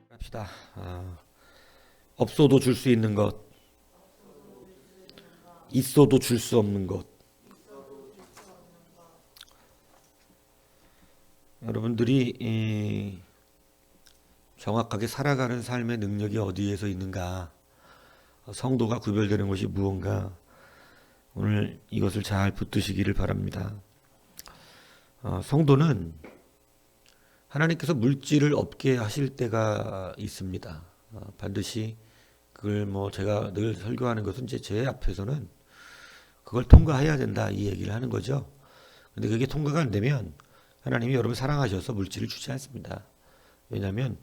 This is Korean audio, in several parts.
합시다. 없어도 줄 수 있는 것, 있어도 줄 수 없는 것. 여러분들이 정확하게 살아가는 삶의 능력이 어디에서 있는가, 성도가 구별되는 것이 무언가, 오늘 이것을 잘 붙드시기를 바랍니다. 성도는 하나님께서 물질을 없게 하실 때가 있습니다. 반드시 그걸 제가 늘 설교하는 것은 이제 제 앞에서는 그걸 통과해야 된다 이 얘기를 하는 거죠. 근데 그게 통과가 안 되면 하나님이 여러분 사랑하셔서 물질을 주지 않습니다. 왜냐하면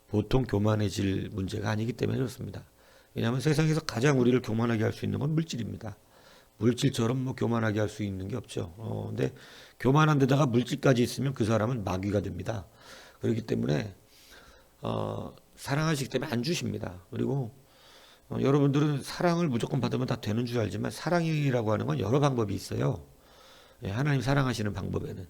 보통 교만해질 문제가 아니기 때문에 그렇습니다. 왜냐하면 세상에서 가장 우리를 교만하게 할 수 있는 건 물질입니다. 물질처럼 교만하게 할 수 있는 게 없죠. 근데 교만한 데다가 물질까지 있으면 그 사람은 마귀가 됩니다. 그렇기 때문에 사랑하시기 때문에 안 주십니다. 그리고 여러분들은 사랑을 무조건 받으면 다 되는 줄 알지만 사랑이라고 하는 건 여러 방법이 있어요. 하나님 사랑하시는 방법에는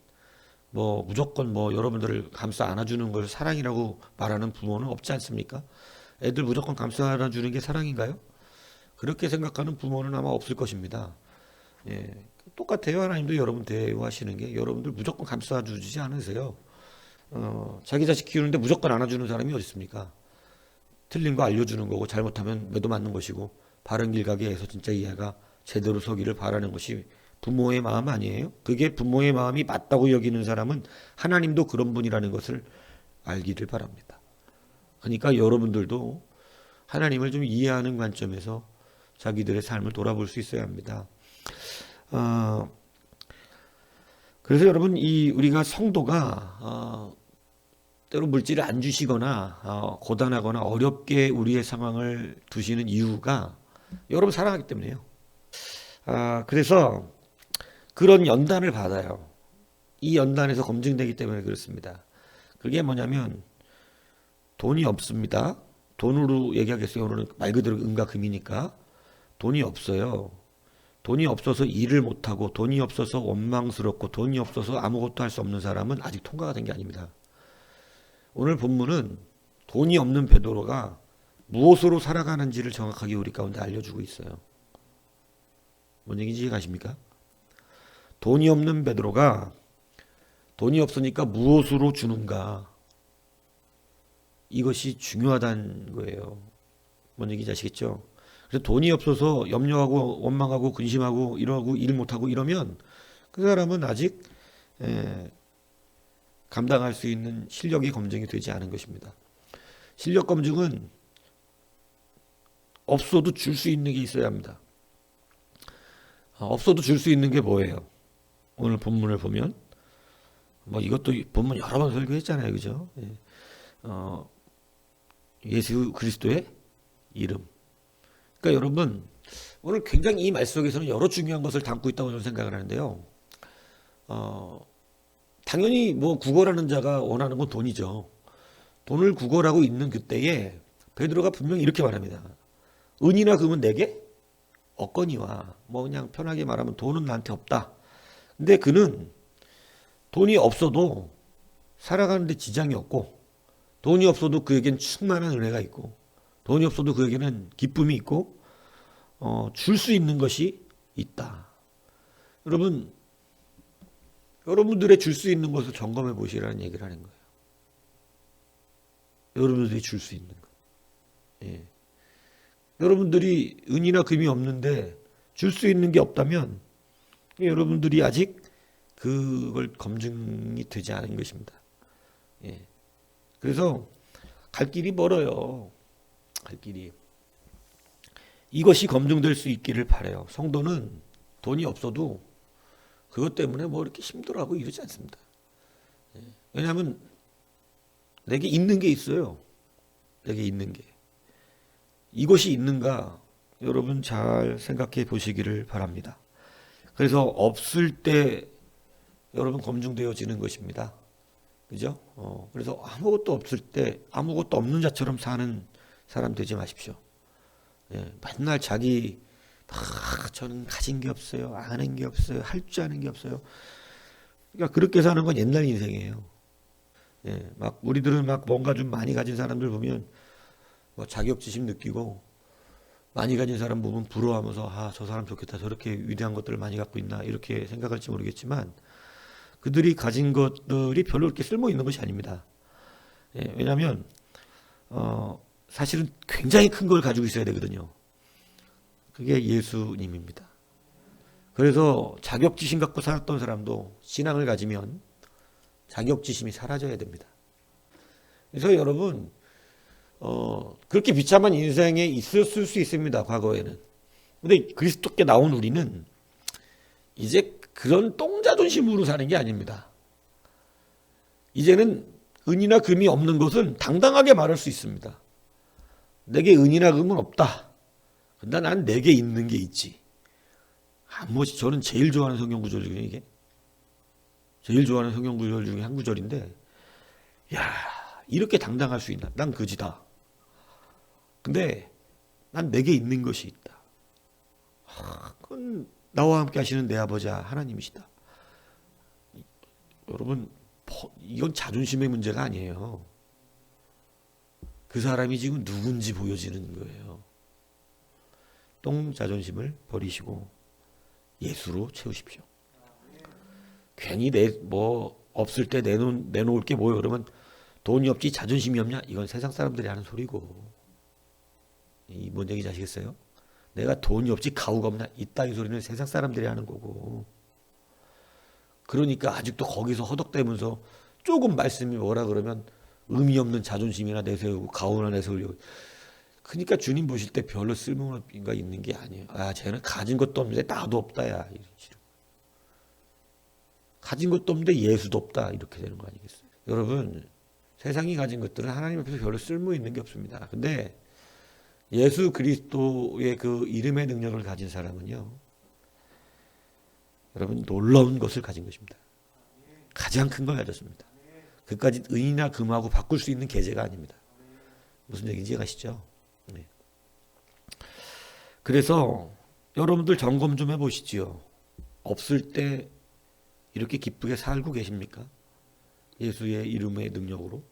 무조건 여러분들을 감싸 안아주는 걸 사랑이라고 말하는 부모는 없지 않습니까? 애들 무조건 감싸 안아주는 게 사랑인가요? 그렇게 생각하는 부모는 아마 없을 것입니다. 똑같아요. 하나님도 여러분 대우하시는 게 여러분들 무조건 감싸주지 않으세요. 자기 자식 키우는데 무조건 안아주는 사람이 어디 있습니까? 틀린 거 알려주는 거고 잘못하면 매도 맞는 것이고 바른 길 가게 해서 진짜 이 애가 제대로 서기를 바라는 것이 부모의 마음 아니에요? 그게 부모의 마음이 맞다고 여기는 사람은 하나님도 그런 분이라는 것을 알기를 바랍니다. 그러니까 여러분들도 하나님을 좀 이해하는 관점에서 자기들의 삶을 돌아볼 수 있어야 합니다. 그래서 여러분 우리가 성도가 때로 물질을 안 주시거나 고단하거나 어렵게 우리의 상황을 두시는 이유가 여러분 사랑하기 때문이에요. 그래서 그런 연단을 받아요. 이 연단에서 검증되기 때문에 그렇습니다. 그게 뭐냐면 돈이 없습니다. 돈으로 얘기하겠어요. 오늘은 말 그대로 은과 금이니까 돈이 없어요. 돈이 없어서 일을 못하고 돈이 없어서 원망스럽고 돈이 없어서 아무것도 할 수 없는 사람은 아직 통과가 된 게 아닙니다. 오늘 본문은 돈이 없는 베드로가 무엇으로 살아가는지를 정확하게 우리 가운데 알려주고 있어요. 뭔 얘기인지 이해가십니까? 돈이 없는 베드로가 돈이 없으니까 무엇으로 주는가, 이것이 중요하다는 거예요. 뭔 얘기인지 아시겠죠? 그래서 돈이 없어서 염려하고 원망하고 근심하고 이러고 일 못하고 이러면 그 사람은 아직 감당할 수 있는 실력이 검증이 되지 않은 것입니다. 실력 검증은 없어도 줄 수 있는 게 있어야 합니다. 없어도 줄 수 있는 게 뭐예요? 오늘 본문을 보면 이것도 본문 여러 번 설교했잖아요, 그죠? 예수 그리스도의 이름. 그러니까 여러분 오늘 굉장히 이 말 속에서는 여러 중요한 것을 담고 있다고 저는 생각을 하는데요. 당연히 구걸하는 자가 원하는 건 돈이죠. 돈을 구걸하고 있는 그때에 베드로가 분명히 이렇게 말합니다. 은이나 금은 내게 없거니와. 그냥 편하게 말하면 돈은 나한테 없다. 근데 그는 돈이 없어도 살아가는데 지장이 없고, 돈이 없어도 그에겐 충만한 은혜가 있고, 돈이 없어도 그에게는 기쁨이 있고, 줄 수 있는 것이 있다. 여러분들의 줄 수 있는 것을 점검해 보시라는 얘기를 하는 거예요. 여러분들이 줄 수 있는 것. 여러분들이 은이나 금이 없는데 줄 수 있는 게 없다면 여러분들이 아직 그걸 검증이 되지 않은 것입니다. 그래서 갈 길이 멀어요. 갈 길이. 이것이 검증될 수 있기를 바라요. 성도는 돈이 없어도 그것 때문에 이렇게 힘들어하고 이러지 않습니다. 왜냐하면 내게 있는 게 있어요. 내게 있는 게. 이것이 있는가 여러분 잘 생각해 보시기를 바랍니다. 그래서 없을 때 여러분 검증되어지는 것입니다. 그죠? 그래서 아무것도 없을 때 아무것도 없는 자처럼 사는 사람 되지 마십시오. 예, 맨날 자기 저는 가진 게 없어요. 아는 게 없어요. 할 줄 아는 게 없어요. 그러니까 그렇게 사는 건 옛날 인생이에요. 예, 막 우리들은 막 뭔가 좀 많이 가진 사람들 보면 뭐 자격지심 느끼고 많이 가진 사람 보면 부러워하면서 저 사람 좋겠다. 저렇게 위대한 것들을 많이 갖고 있나 이렇게 생각할지 모르겠지만 그들이 가진 것들이 별로 그렇게 쓸모 있는 것이 아닙니다. 예, 왜냐하면 사실은 굉장히 큰 걸 가지고 있어야 되거든요. 그게 예수님입니다. 그래서 자격지심 갖고 살았던 사람도 신앙을 가지면 자격지심이 사라져야 됩니다. 그래서 여러분 그렇게 비참한 인생에 있었을 수 있습니다. 과거에는. 근데 그리스도께 나온 우리는 이제 그런 똥자존심으로 사는 게 아닙니다. 이제는 은이나 금이 없는 것은 당당하게 말할 수 있습니다. 내게 은이나 금은 없다. 근데 난 내게 있는 게 있지. 저는 제일 좋아하는 성경 구절 중에 이게 제일 좋아하는 성경 구절 중에 한 구절인데, 야, 이렇게 당당할 수 있나? 난 그지다. 근데 난 내게 있는 것이 있다. 그건 나와 함께 하시는 내 아버지 하나님이시다. 여러분, 이건 자존심의 문제가 아니에요. 그 사람이 지금 누군지 보여지는 거예요. 똥 자존심을 버리시고 예수로 채우십시오. 괜히 없을 때 내놓을 게 뭐예요? 그러면 돈이 없지 자존심이 없냐? 이건 세상 사람들이 하는 소리고. 뭔 얘기인지 아시겠어요? 내가 돈이 없지 가구가 없냐? 이따위 소리는 세상 사람들이 하는 거고. 그러니까 아직도 거기서 허덕대면서 조금 말씀이 뭐라 그러면 의미 없는 자존심이나 내세우고 가오나 내세우려고. 그러니까 주님 보실 때 별로 쓸모가 있는 게 아니에요. 쟤는 가진 것도 없는데 나도 없다, 야. 가진 것도 없는데 예수도 없다. 이렇게 되는 거 아니겠어요? 여러분, 세상이 가진 것들은 하나님 앞에서 별로 쓸모 있는 게 없습니다. 근데 예수 그리스도의 그 이름의 능력을 가진 사람은요, 여러분, 놀라운 것을 가진 것입니다. 가장 큰 걸 가졌습니다. 그까지 은이나 금하고 바꿀 수 있는 계제가 아닙니다. 무슨 얘기인지 이해가시죠? 네. 그래서 여러분들 점검 좀 해보시지요. 없을 때 이렇게 기쁘게 살고 계십니까? 예수의 이름의 능력으로.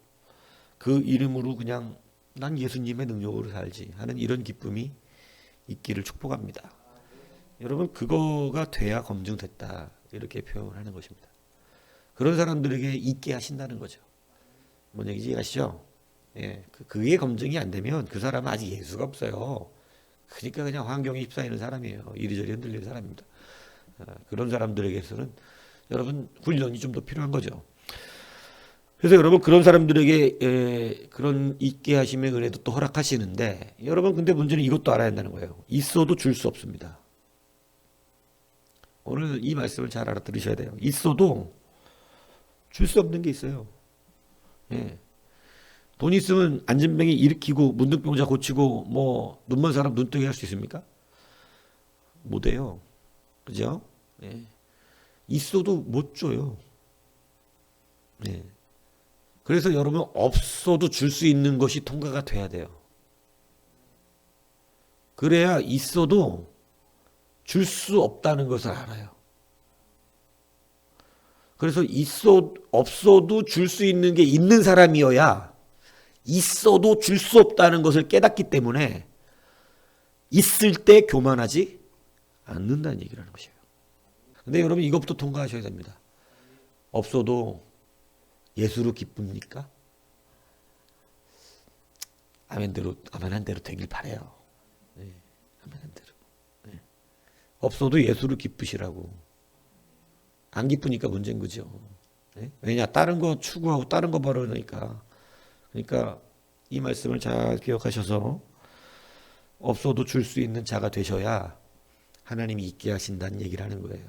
그 이름으로 그냥 난 예수님의 능력으로 살지 하는 이런 기쁨이 있기를 축복합니다. 여러분, 그거가 돼야 검증됐다. 이렇게 표현하는 것입니다. 그런 사람들에게 있게 하신다는 거죠. 뭔 얘기인지 이해가시죠? 예, 그게 검증이 안 되면 그 사람은 아직 예수가 없어요. 그러니까 그냥 환경에 휩싸이는 사람이에요. 이리저리 흔들리는 사람입니다. 그런 사람들에게서는 여러분 훈련이 좀 더 필요한 거죠. 그래서 여러분 그런 사람들에게 그런 있게 하심의 은혜도 또 허락하시는데, 여러분 근데 문제는 이것도 알아야 한다는 거예요. 있어도 줄 수 없습니다. 오늘 이 말씀을 잘 알아들으셔야 돼요. 있어도 줄 수 없는 게 있어요. 예. 돈 있으면 안진뱅이 일으키고 문득병자 고치고 뭐 눈먼 사람 눈뜨게 할 수 있습니까? 못해요. 그죠? 예. 있어도 못 줘요. 예. 그래서 여러분 없어도 줄 수 있는 것이 통과가 돼야 돼요. 그래야 있어도 줄 수 없다는 것을 알아요. 그래서 없어도 줄 수 있는 게 있는 사람이어야 있어도 줄 수 없다는 것을 깨닫기 때문에 있을 때 교만하지 않는다는 얘기를 하는 것이에요. 근데 여러분 이것부터 통과하셔야 됩니다. 없어도 예수로 기쁩니까? 아멘한 대로 되길 바라요. 네, 아멘한 대로. 네. 없어도 예수로 기쁘시라고. 안 기쁘니까 문제인 거죠. 네? 왜냐? 다른 거 추구하고 다른 거 바라니까. 그러니까 이 말씀을 잘 기억하셔서 없어도 줄 수 있는 자가 되셔야 하나님이 있게 하신다는 얘기를 하는 거예요.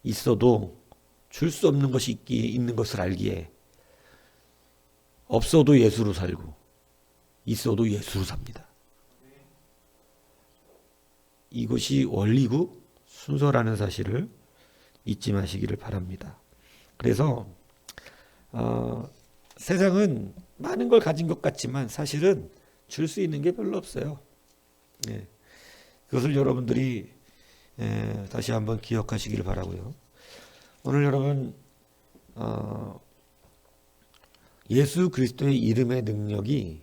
있어도 줄 수 없는 것이 있는 것을 알기에 없어도 예수로 살고 있어도 예수로 삽니다. 이것이 원리고 순서라는 사실을 잊지 마시기를 바랍니다. 그래서 세상은 많은 걸 가진 것 같지만 사실은 줄 수 있는 게 별로 없어요. 예. 그것을 여러분들이 다시 한번 기억하시길 바라고요. 오늘 여러분 예수 그리스도의 이름의 능력이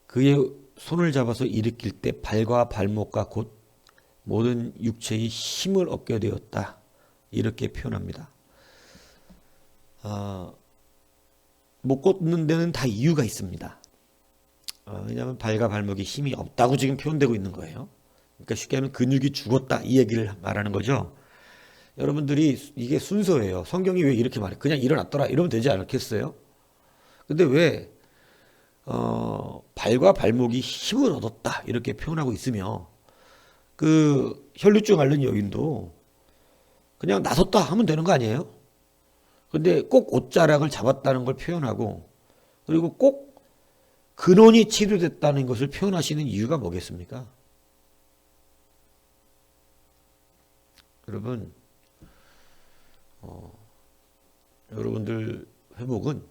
그의 손을 잡아서 일으킬 때 발과 발목과 곧 모든 육체의 힘을 얻게 되었다. 이렇게 표현합니다. 못 걷는 데는 다 이유가 있습니다. 왜냐하면 발과 발목에 힘이 없다고 지금 표현되고 있는 거예요. 그러니까 쉽게 하면 근육이 죽었다 이 얘기를 말하는 거죠. 여러분들이 이게 순서예요. 성경이 왜 이렇게 말해? 그냥 일어났더라 이러면 되지 않겠어요? 근데 왜 발과 발목이 힘을 얻었다 이렇게 표현하고 있으며 그 혈류증 앓는 여인도 그냥 나섰다 하면 되는 거 아니에요? 근데 꼭 옷자락을 잡았다는 걸 표현하고 그리고 꼭 근원이 치료됐다는 것을 표현하시는 이유가 뭐겠습니까? 여러분, 여러분들 회복은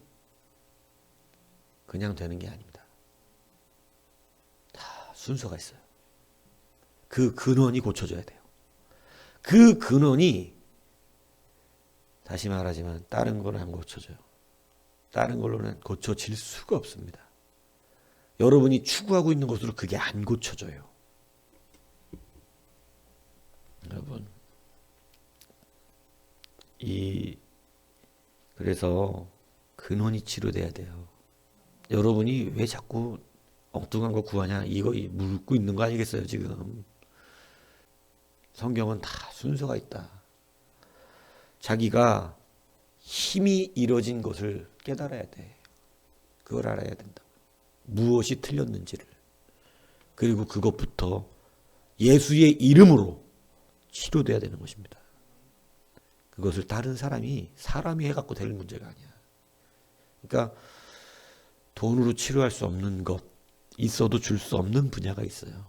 그냥 되는 게 아닙니다. 다 순서가 있어요. 그 근원이 고쳐져야 돼요. 그 근원이 다시 말하지만 다른 거는 안 고쳐져요. 다른 걸로는 고쳐질 수가 없습니다. 여러분이 추구하고 있는 것으로 그게 안 고쳐져요. 여러분, 그래서 근원이 치료돼야 돼요. 여러분이 왜 자꾸 엉뚱한 거 구하냐 이거 묻고 있는 거 아니겠어요 지금. 성경은 다 순서가 있다. 자기가 힘이 이뤄진 것을 깨달아야 돼. 그걸 알아야 된다. 무엇이 틀렸는지를. 그리고 그것부터 예수의 이름으로 치료돼야 되는 것입니다. 그것을 다른 사람이 해갖고 될 문제가 아니야. 그러니까 돈으로 치료할 수 없는 것, 있어도 줄 수 없는 분야가 있어요.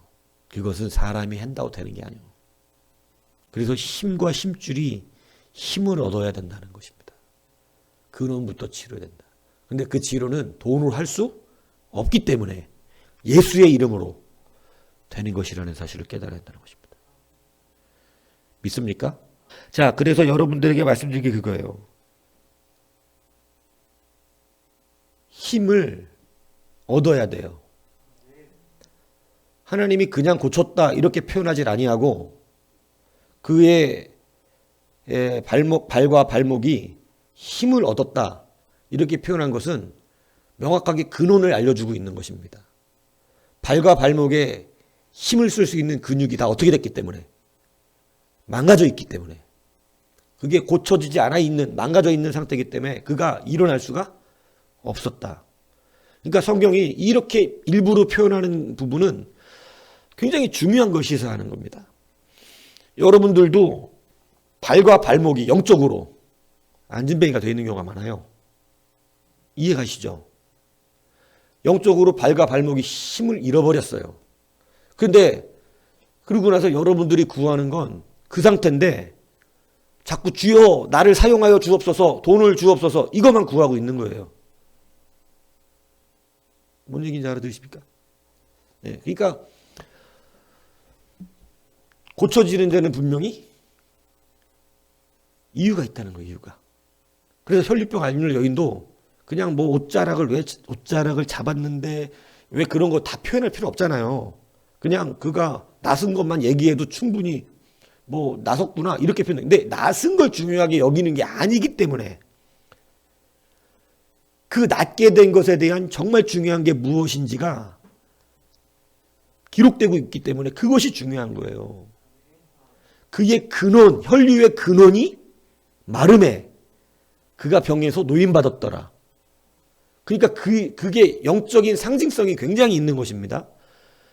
그것은 사람이 한다고 되는 게 아니에요. 그래서 힘과 힘줄이 힘을 얻어야 된다는 것입니다. 근원부터 치료된다. 근데 그 치료는 돈으로 할 수 없기 때문에 예수의 이름으로 되는 것이라는 사실을 깨달아야 한다는 것입니다. 믿습니까? 자, 그래서 여러분들에게 말씀드린 게 그거예요. 힘을 얻어야 돼요. 하나님이 그냥 고쳤다 이렇게 표현하지 아니하고 그의 발과 발목이 힘을 얻었다 이렇게 표현한 것은 명확하게 근원을 알려주고 있는 것입니다. 발과 발목에 힘을 쓸 수 있는 근육이 다 어떻게 됐기 때문에 망가져 있기 때문에 그게 고쳐지지 않아 있는 망가져 있는 상태이기 때문에 그가 일어날 수가 없었다. 그러니까 성경이 이렇게 일부러 표현하는 부분은 굉장히 중요한 것이서 하는 겁니다. 여러분들도 발과 발목이 영적으로 안진뱅이가 되어 있는 경우가 많아요. 이해가시죠? 영적으로 발과 발목이 힘을 잃어버렸어요. 그런데 그러고 나서 여러분들이 구하는 건 그 상태인데 자꾸 주여 나를 사용하여 주옵소서 돈을 주옵소서 이것만 구하고 있는 거예요. 뭔 얘기인지 알아들으십니까? 네, 그러니까 고쳐지는 데는 분명히 이유가 있다는 거예요. 이유가. 그래서 혈류병 앓는 여인도 그냥 뭐 옷자락을 잡았는데 왜 그런 거 다 표현할 필요 없잖아요. 그냥 그가 나선 것만 얘기해도 충분히 뭐 나섰구나 이렇게 표현해. 근데 나선 걸 중요하게 여기는 게 아니기 때문에 그 낫게 된 것에 대한 정말 중요한 게 무엇인지가 기록되고 있기 때문에 그것이 중요한 거예요. 그의 근원, 혈류의 근원이 마름에 그가 병에서 노임받았더라. 그러니까 그게 영적인 상징성이 굉장히 있는 것입니다.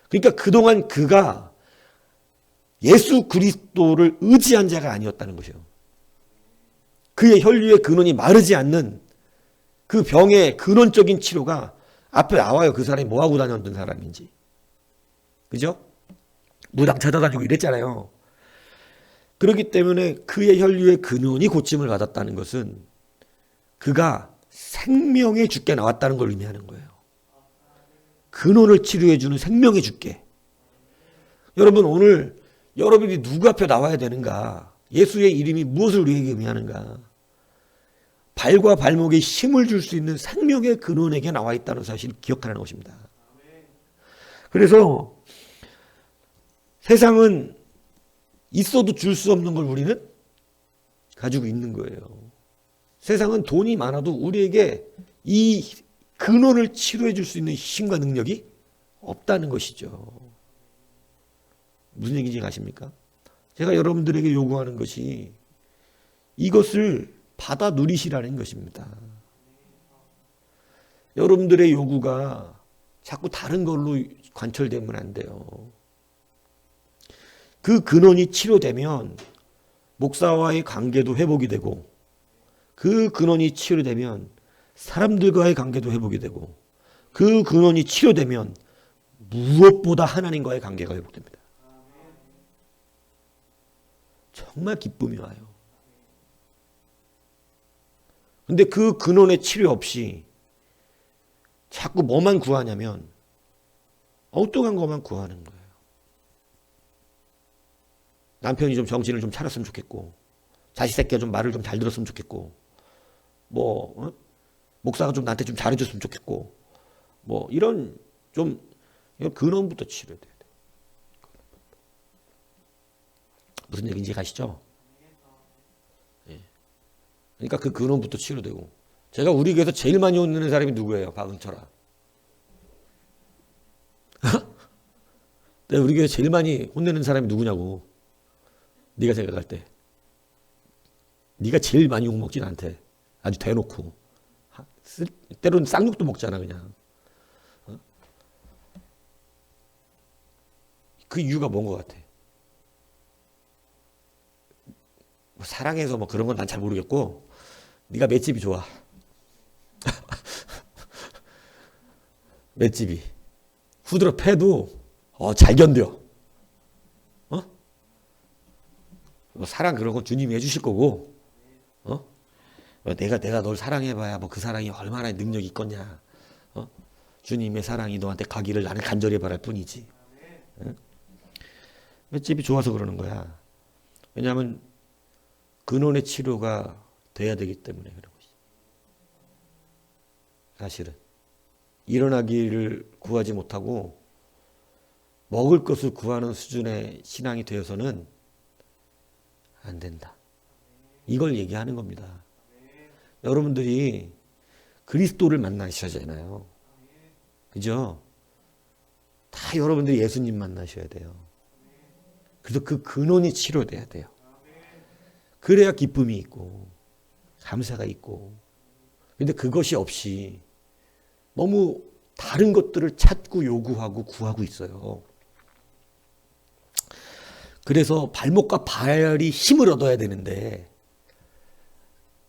그러니까 그동안 그가 예수 그리스도를 의지한 자가 아니었다는 것이에요. 그의 혈류의 근원이 마르지 않는 그 병의 근원적인 치료가 앞에 나와요. 그 사람이 뭐하고 다녔던 사람인지. 그죠? 무당 찾아다니고 이랬잖아요. 그렇기 때문에 그의 혈류의 근원이 고침을 받았다는 것은 그가 생명의 주께 나왔다는 걸 의미하는 거예요. 근원을 치료해 주는 생명의 주께. 여러분 오늘 여러분이 누구 앞에 나와야 되는가? 예수의 이름이 무엇을 우리에게 의미하는가? 발과 발목에 힘을 줄 수 있는 생명의 근원에게 나와 있다는 사실을 기억하는 것입니다. 그래서 세상은 있어도 줄 수 없는 걸 우리는 가지고 있는 거예요. 세상은 돈이 많아도 우리에게 이 근원을 치료해 줄 수 있는 힘과 능력이 없다는 것이죠. 무슨 얘기인지 아십니까? 제가 여러분들에게 요구하는 것이 이것을 받아 누리시라는 것입니다. 여러분들의 요구가 자꾸 다른 걸로 관철되면 안 돼요. 그 근원이 치료되면 목사와의 관계도 회복이 되고, 그 근원이 치료되면 사람들과의 관계도 회복이 되고, 그 근원이 치료되면 무엇보다 하나님과의 관계가 회복됩니다. 정말 기쁨이 와요. 근데 그 근원의 치료 없이 자꾸 뭐만 구하냐면 엉뚱한 것만 구하는 거예요. 남편이 좀 정신을 좀 차렸으면 좋겠고, 자식 새끼가 좀 말을 좀 잘 들었으면 좋겠고, 목사가 좀 나한테 좀 잘해줬으면 좋겠고, 이런 좀 근원부터 치료돼야 돼. 무슨 얘기인지 가시죠? 예. 그러니까 그 근원부터 치료되고. 제가 우리 교회에서 제일 많이 혼내는 사람이 누구예요? 박은철아. 내가 우리 교회에서 제일 많이 혼내는 사람이 누구냐고. 네가 생각할 때. 네가 제일 많이 욕먹지 나한테. 아주 대놓고. 때로는 쌍욕도 먹잖아 그냥. 그 이유가 뭔 것 같아? 사랑해서 그런 건 난 잘 모르겠고, 네가 맷집이 좋아. 맷집이 후드로 패도 잘 견뎌. 사랑 그런 건 주님이 해주실 거고, 내가 널 사랑해봐야 그 사랑이 얼마나 능력이 있겠냐. 주님의 사랑이 너한테 가기를 나는 간절히 바랄 뿐이지. 맷집이 좋아서 그러는 거야. 왜냐하면 근원의 치료가 돼야 되기 때문에 그런 것이지. 사실은 일어나기를 구하지 못하고 먹을 것을 구하는 수준의 신앙이 되어서는 안 된다. 이걸 얘기하는 겁니다. 여러분들이 그리스도를 만나셔야 하잖아요. 그죠? 다 여러분들이 예수님 만나셔야 돼요. 그래서 그 근원이 치료돼야 돼요. 그래야 기쁨이 있고 감사가 있고. 근데 그것이 없이 너무 다른 것들을 찾고 요구하고 구하고 있어요. 그래서 발목과 발이 힘을 얻어야 되는데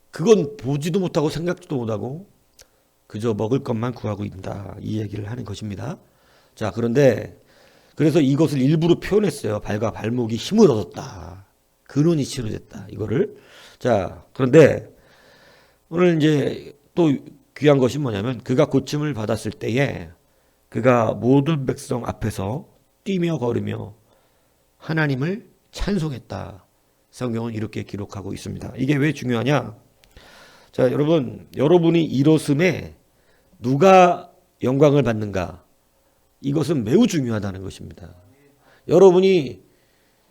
그건 보지도 못하고 생각도 못하고 그저 먹을 것만 구하고 있다. 이 얘기를 하는 것입니다. 자, 그런데 그래서 이것을 일부러 표현했어요. 발과 발목이 힘을 얻었다. 근원이 치료됐다. 이거를. 자, 그런데 오늘 이제 또 귀한 것이 뭐냐면 그가 고침을 받았을 때에 그가 모든 백성 앞에서 뛰며 걸으며 하나님을 찬송했다. 성경은 이렇게 기록하고 있습니다. 이게 왜 중요하냐? 자, 여러분이 일었음에 누가 영광을 받는가? 이것은 매우 중요하다는 것입니다. 여러분이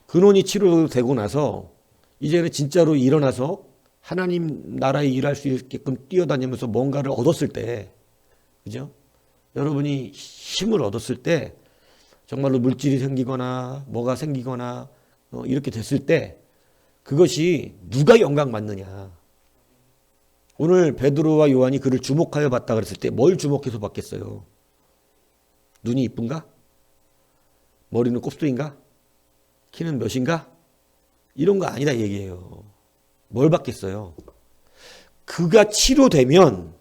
근원이 치료되고 나서 이제는 진짜로 일어나서 하나님 나라에 일할 수 있게끔 뛰어다니면서 뭔가를 얻었을 때, 그죠? 여러분이 힘을 얻었을 때 정말로 물질이 생기거나 뭐가 생기거나 이렇게 됐을 때 그것이 누가 영광 받느냐. 오늘 베드로와 요한이 그를 주목하여 봤다 그랬을 때 뭘 주목해서 봤겠어요? 눈이 이쁜가? 머리는 곱슬인가? 키는 몇인가? 이런 거 아니다 얘기예요. 뭘 받겠어요? 그가 치료되면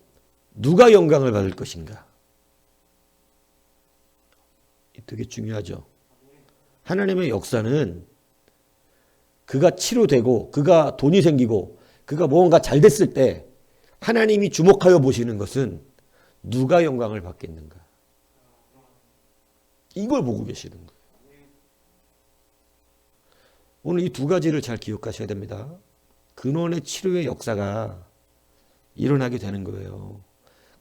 누가 영광을 받을 것인가? 되게 중요하죠. 하나님의 역사는 그가 치료되고 그가 돈이 생기고 그가 뭔가 잘 됐을 때 하나님이 주목하여 보시는 것은 누가 영광을 받겠는가? 이걸 보고 계시는 거예요. 오늘 이 두 가지를 잘 기억하셔야 됩니다. 근원의 치료의 역사가 일어나게 되는 거예요.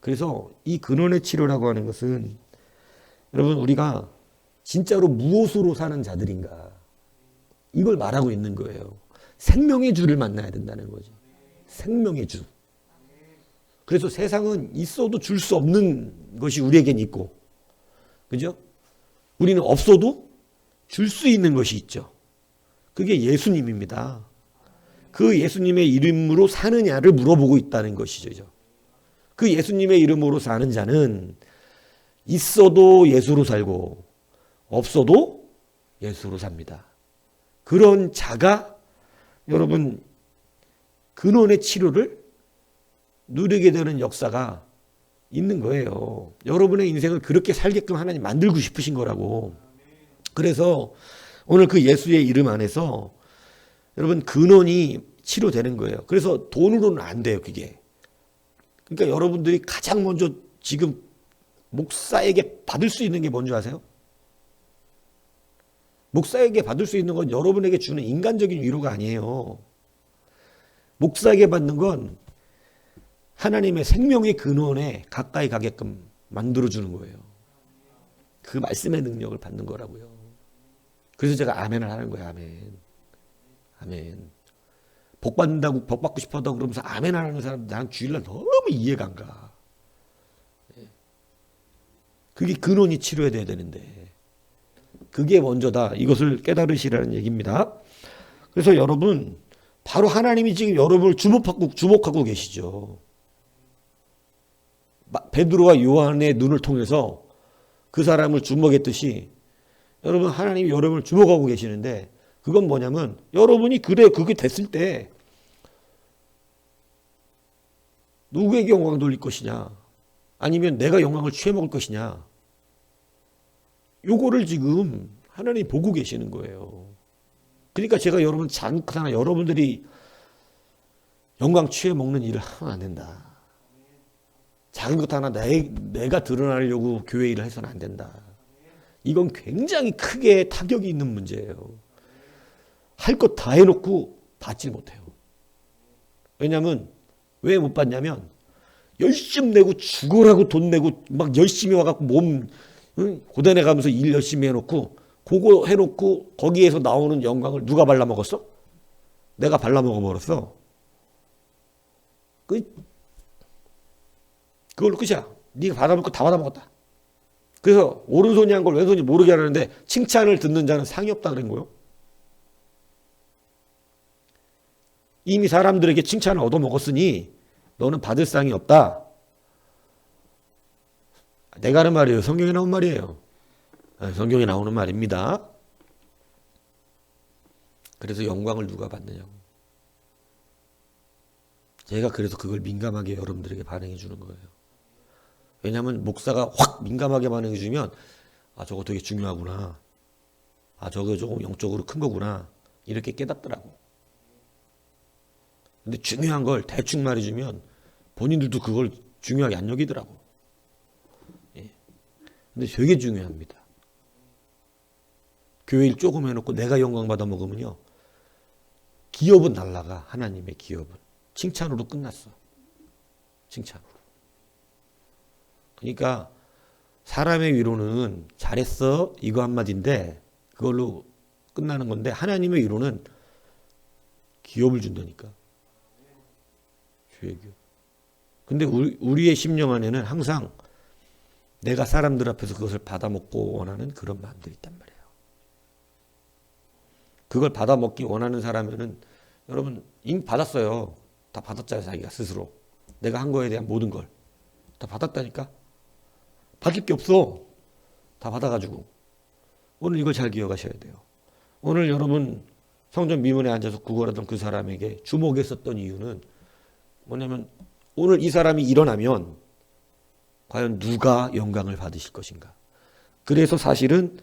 그래서 이 근원의 치료라고 하는 것은 여러분 우리가 진짜로 무엇으로 사는 자들인가 이걸 말하고 있는 거예요. 생명의 주를 만나야 된다는 거죠. 생명의 주. 그래서 세상은 있어도 줄 수 없는 것이 우리에겐 있고, 그죠? 우리는 없어도 줄 수 있는 것이 있죠. 그게 예수님입니다. 그 예수님의 이름으로 사느냐를 물어보고 있다는 것이죠. 그 예수님의 이름으로 사는 자는 있어도 예수로 살고 없어도 예수로 삽니다. 그런 자가 여러분 근원의 치료를 누리게 되는 역사가 있는 거예요. 여러분의 인생을 그렇게 살게끔 하나님 만들고 싶으신 거라고. 그래서 오늘 그 예수의 이름 안에서 여러분 근원이 치료되는 거예요. 그래서 돈으로는 안 돼요, 그게. 그러니까 여러분들이 가장 먼저 지금 목사에게 받을 수 있는 게 뭔지 아세요? 목사에게 받을 수 있는 건 여러분에게 주는 인간적인 위로가 아니에요. 목사에게 받는 건 하나님의 생명의 근원에 가까이 가게끔 만들어주는 거예요. 그 말씀의 능력을 받는 거라고요. 그래서 제가 아멘을 하는 거예요. 아멘. 아멘. 복 받는다고, 복 받고 싶어도 그러면서 아멘 안 하는 사람 나는 주일날 너무 이해가 안 가. 그게 근원이 치료해야 되는데 그게 먼저다. 이것을 깨달으시라는 얘기입니다. 그래서 여러분 바로 하나님이 지금 여러분을 주목하고 계시죠. 베드로와 요한의 눈을 통해서 그 사람을 주목했듯이 여러분 하나님이 여러분을 주목하고 계시는데 그건 뭐냐면 여러분이 그게 됐을 때 누구에게 영광을 돌릴 것이냐 아니면 내가 영광을 취해먹을 것이냐 요거를 지금 하나님이 보고 계시는 거예요. 그러니까 제가 여러분 잠깐 여러분들이 영광 취해먹는 일을 하면 안 된다. 작은 것 하나 내가 드러나려고 교회 일을 해서는 안 된다. 이건 굉장히 크게 타격이 있는 문제예요. 할 것 다 해놓고 받질 못해요. 왜냐하면 왜 못 받냐면 열심히 내고 죽으라고 돈 내고 막 열심히 와갖고 몸 고단해 가면서 일 열심히 해놓고 그거 해놓고 거기에서 나오는 영광을 누가 발라먹었어? 내가 발라먹어버렸어. 그걸로 끝이야. 네가 받아먹을 거 다 받아먹었다. 그래서 오른손이 한 걸 왼손이 모르게 하는데 칭찬을 듣는 자는 상이 없다 그런 거예요. 이미 사람들에게 칭찬을 얻어먹었으니 너는 받을 상이 없다. 내가 하는 말이에요. 성경에 나온 말이에요. 성경에 나오는 말입니다. 그래서 영광을 누가 받느냐고. 제가 그래서 그걸 민감하게 여러분들에게 반응해 주는 거예요. 왜냐하면 목사가 확 민감하게 반응해 주면 아 저거 되게 중요하구나. 아 저거 조금 영적으로 큰 거구나. 이렇게 깨닫더라고. 근데 중요한 걸 대충 말해주면 본인들도 그걸 중요하게 안 여기더라고. 예. 근데 되게 중요합니다. 교회 일 조금 해놓고 내가 영광 받아 먹으면요. 기업은 날라가. 하나님의 기업은. 칭찬으로 끝났어. 칭찬으로. 그러니까 사람의 위로는 잘했어 이거 한마디인데 그걸로 끝나는 건데 하나님의 위로는 기업을 준다니까. 주의 기업. 근데 우리의 심령 안에는 항상 내가 사람들 앞에서 그것을 받아먹고 원하는 그런 마음들이 있단 말이에요. 그걸 받아먹기 원하는 사람에는 여러분 이미 받았어요. 다 받았잖아요. 자기가 스스로. 내가 한 거에 대한 모든 걸. 다 받았다니까. 받을 게 없어. 다 받아가지고. 오늘 이걸 잘 기억하셔야 돼요. 오늘 여러분 성전 미문에 앉아서 구걸하던 그 사람에게 주목했었던 이유는 뭐냐면 오늘 이 사람이 일어나면 과연 누가 영광을 받으실 것인가. 그래서 사실은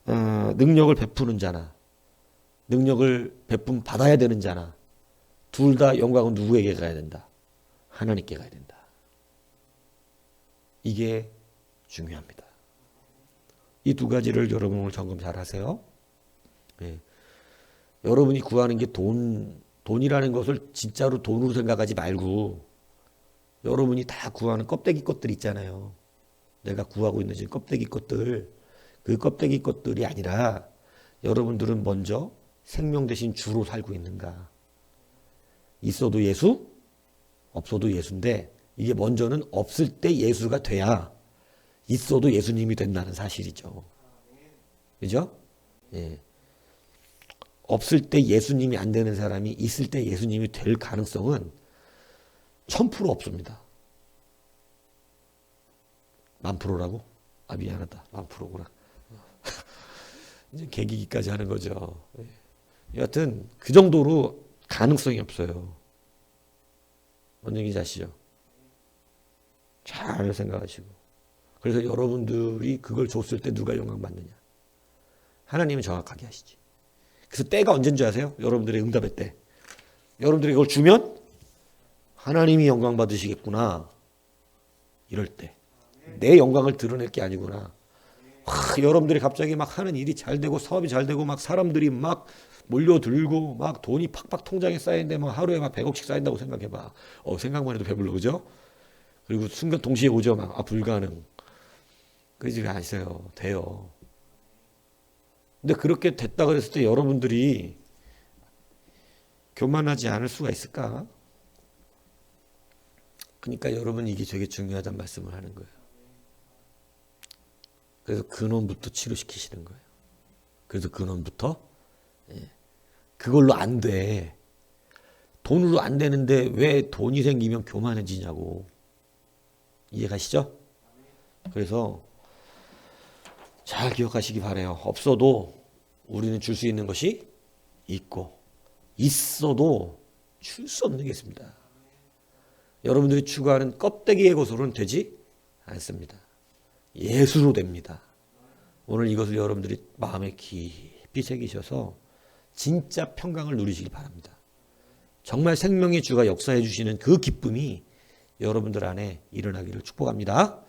능력을 베푸는 자나 능력을 베품 받아야 되는 자나 둘 다 영광은 누구에게 가야 된다? 하나님께 가야 된다. 이게 중요합니다. 이 두 가지를 여러분 오늘 점검 잘 하세요. 예. 여러분이 구하는 게 돈이라는 것을 진짜로 돈으로 생각하지 말고 여러분이 다 구하는 껍데기 것들 있잖아요. 내가 구하고 있는 지금 껍데기 것들, 그 껍데기 것들이 아니라 여러분들은 먼저 생명 대신 주로 살고 있는가. 있어도 예수, 없어도 예수인데 이게 먼저는 없을 때 예수가 돼야 있어도 예수님이 된다는 사실이죠. 그죠? 예. 없을 때 예수님이 안 되는 사람이 있을 때 예수님이 될 가능성은 1000% 없습니다. 10,000%라고? 아, 미안하다. 10,000%구나. 이제 개기기까지 하는 거죠. 예. 여하튼 그 정도로 가능성이 없어요. 뭔 얘기인지 아시죠? 잘 생각하시고. 그래서 여러분들이 그걸 줬을 때 누가 영광 받느냐? 하나님은 정확하게 하시지. 그래서 때가 언제인 줄 아세요? 여러분들의 응답의 때. 여러분들이 그걸 주면 하나님이 영광 받으시겠구나. 이럴 때. 내 영광을 드러낼 게 아니구나. 여러분들이 갑자기 막 하는 일이 잘 되고 사업이 잘 되고 막 사람들이 막 몰려들고 막 돈이 팍팍 통장에 쌓이는데 막 하루에 막 100억씩 쌓인다고 생각해봐. 생각만 해도 배불러, 그죠? 그리고 순간 동시에 오죠. 막 불가능. 그러지 않으세요. 돼요. 근데 그렇게 됐다 그랬을 때 여러분들이 교만하지 않을 수가 있을까? 그러니까 여러분 이게 되게 중요하다는 말씀을 하는 거예요. 그래서 근원부터 치료시키시는 거예요. 그래서 근원부터 그걸로 안 돼. 돈으로 안 되는데 왜 돈이 생기면 교만해지냐고. 이해가시죠? 그래서 잘 기억하시기 바라요. 없어도 우리는 줄 수 있는 것이 있고 있어도 줄 수 없는 게 있습니다. 여러분들이 추구하는 껍데기의 것으로는 되지 않습니다. 예수로 됩니다. 오늘 이것을 여러분들이 마음에 깊이 새기셔서 진짜 평강을 누리시기 바랍니다. 정말 생명의 주가 역사해 주시는 그 기쁨이 여러분들 안에 일어나기를 축복합니다.